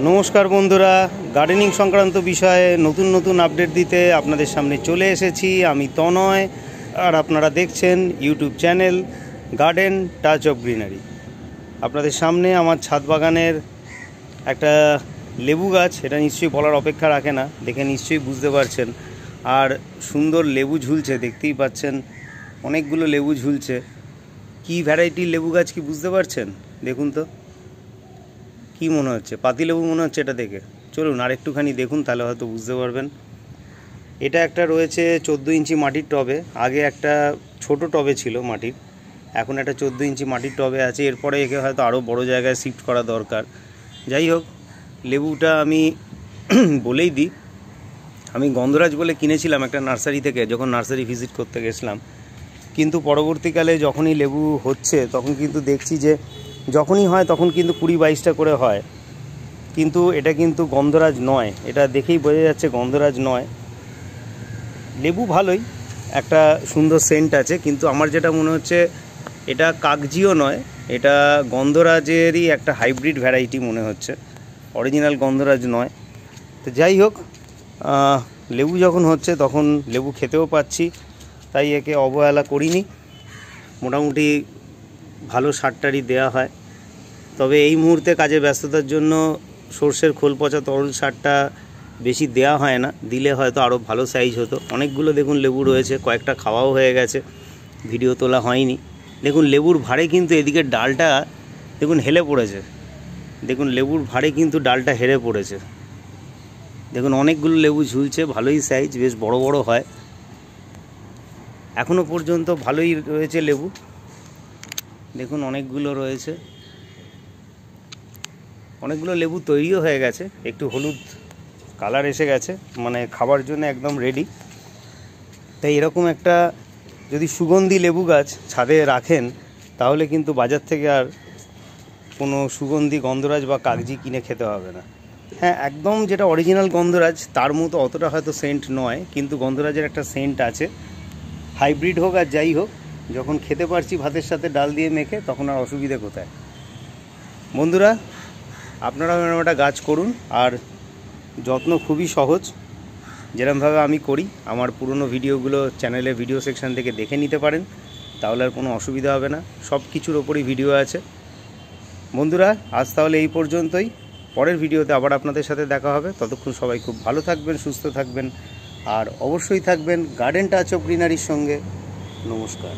নমস্কার বন্ধুরা, গার্ডেনিং সংক্রান্ত বিষয়ে নতুন নতুন আপডেট দিতে আপনাদের সামনে চলে এসেছি। আমি তনয়, আর আপনারা দেখছেন YouTube channel garden touch of greenery. আপনাদের সামনে আমার ছাদ বাগানের একটা লেবু গাছ, এটা নিশ্চয়ই বলার অপেক্ষা রাখে না, দেখে নিশ্চয়ই বুঝতে পারছেন। আর সুন্দর লেবু ঝুলছে, দেখতেই পাচ্ছেন অনেকগুলো লেবু ঝুলছে। কি ভ্যারাইটির লেবু গাছ কি বুঝতে পারছেন? দেখুন তো কি মনে হচ্ছে, পাতিলেবু মনে হচ্ছে এটা দেখে। চলুন আর একটুখানি দেখুন, তাহলে হয়তো বুঝতে পারবেন। এটা একটা রয়েছে 14 ইঞ্চি মাটির টবে। আগে একটা ছোট টবে ছিল মাটির, এখন একটা 14 ইঞ্চি মাটির টবে আছে। এরপরে একে হয়তো আরও বড় জায়গায় শিফট করা দরকার। যাই হোক, লেবুটা আমি বলেই দিই, আমি গন্ধরাজ বলে কিনেছিলাম একটা নার্সারি থেকে, যখন নার্সারি ভিজিট করতে গেছিলাম। কিন্তু পরবর্তীকালে যখনই লেবু হচ্ছে তখন কিন্তু দেখছি যে যখনই হয় তখন কিন্তু 20-22টা করে হয়, কিন্তু এটা কিন্তু গন্ধরাজ নয়। এটা দেখেই বোঝা যাচ্ছে গন্ধরাজ নয়। লেবু ভালোই, একটা সুন্দর সেন্ট আছে, কিন্তু আমার যেটা মনে হচ্ছে এটা কাগজিও নয়, এটা গন্ধরাজেরই একটা হাইব্রিড ভ্যারাইটি মনে হচ্ছে, অরিজিনাল গন্ধরাজ নয়। তো যাই হোক, লেবু যখন হচ্ছে তখন লেবু খেতেও পাচ্ছি, তাই একে অবহেলা করিনি। মোটামুটি ভালো সারটারই দেওয়া হয়। তবে এই মুহূর্তে কাজের ব্যস্ততার জন্য সর্ষের খোল পচা তরল সারটা বেশি দেওয়া হয় না, দিলে হয়তো আরও ভালো সাইজ হতো। অনেকগুলো দেখুন লেবু রয়েছে, কয়েকটা খাওয়াও হয়ে গেছে, ভিডিও তোলা হয়নি। দেখুন লেবুর ভারে কিন্তু এদিকের ডালটা দেখুন হেলে পড়েছে। দেখুন লেবুর ভারে কিন্তু ডালটা হেলে পড়েছে। দেখুন অনেকগুলো লেবু ঝুলছে, ভালোই সাইজ, বেশ বড় বড় হয়। এখনও পর্যন্ত ভালোই রয়েছে লেবু, দেখুন অনেকগুলো রয়েছে। অনেকগুলো লেবু তৈরিও হয়ে গেছে, একটু হলুদ কালার এসে গেছে, মানে খাবার জন্য একদম রেডি। তাই এরকম একটা যদি সুগন্ধি লেবু গাছ ছাদে রাখেন, তাহলে কিন্তু বাজার থেকে আর কোনো সুগন্ধি গন্ধরাজ বা কাগজি কিনে খেতে হবে না। হ্যাঁ, একদম যেটা অরিজিনাল গন্ধরাজ তার মতো অতটা হয়তো সেন্ট নয়, কিন্তু গন্ধরাজের একটা সেন্ট আছে। হাইব্রিড হোক আর যাই হোক, যখন খেতে পারছি ভাতের সাথে ডাল দিয়ে মেখে, তখন আর অসুবিধে কোথায়। বন্ধুরা, আপনারা একটা গাছ করুন, আর যত্ন খুবই সহজ, যেরকমভাবে আমি করি। আমার পুরনো ভিডিওগুলো চ্যানেলে ভিডিও সেকশন থেকে দেখে নিতে পারেন, তাহলে আর কোনো অসুবিধা হবে না। সব কিছুর ওপরই ভিডিও আছে। বন্ধুরা, আজ তাহলে এই পর্যন্তই। পরের ভিডিওতে আবার আপনাদের সাথে দেখা হবে। ততক্ষণ সবাই খুব ভালো থাকবেন, সুস্থ থাকবেন, আর অবশ্যই থাকবেন গার্ডেন টাচ অফ গ্রিনারির সঙ্গে। নমস্কার।